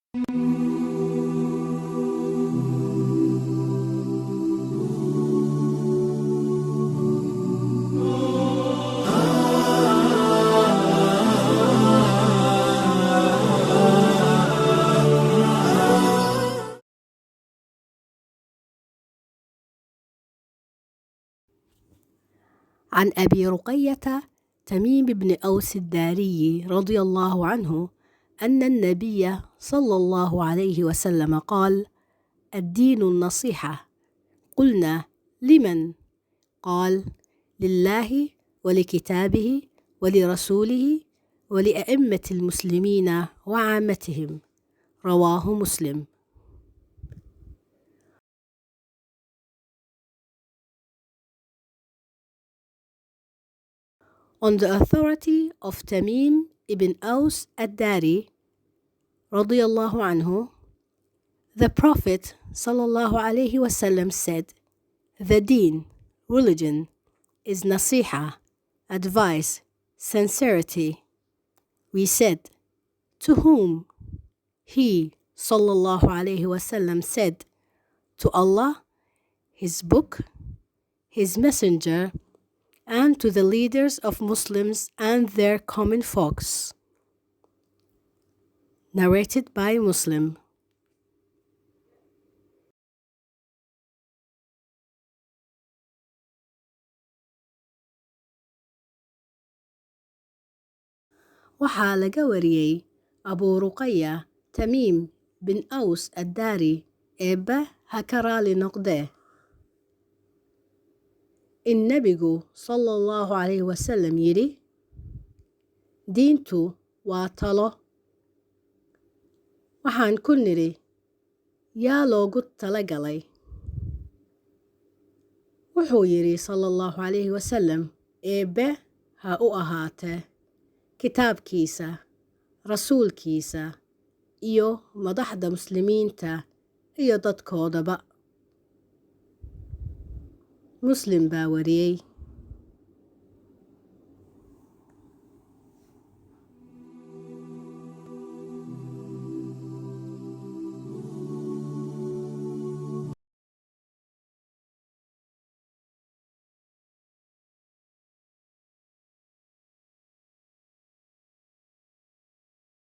عن أبي رقية تميم بن أوس الداري رضي الله عنه أن النبي صلى الله عليه وسلم قال: الدين النصيحة. قلنا: لمن؟ قال: لله ولكتابه ولرسوله ولأئمة المسلمين وعامتهم. رواه مسلم. On the authority of Tamim ibn Aus ad-Dari radiyallahu anhu, the Prophet sallallahu alaihi wasallam said, the deen, religion, is nasiha, advice, sincerity. We said, to whom? He sallallahu alaihi wasallam said, to Allah, His book, His messenger, and to the leaders of Muslims and their common folks. Narrated by Muslim. waxaa laga wariyey Abu Ruqayya Tamim bin Aws ad-Dari eebba ha ka raali noqdee in nebigu sallallahu alayhi wasallam yidhi, diintu waa talo. waxaan ku nidhi, yaa loogu talagalay? wuxuu yidhi sallallahu alayhi wasallam, eebbe ha u ahaatee kitaabkiisa, rasuulkiisa, iyo madaxda muslimiinta iyo dadkoodaba. Muslim baa wariyey.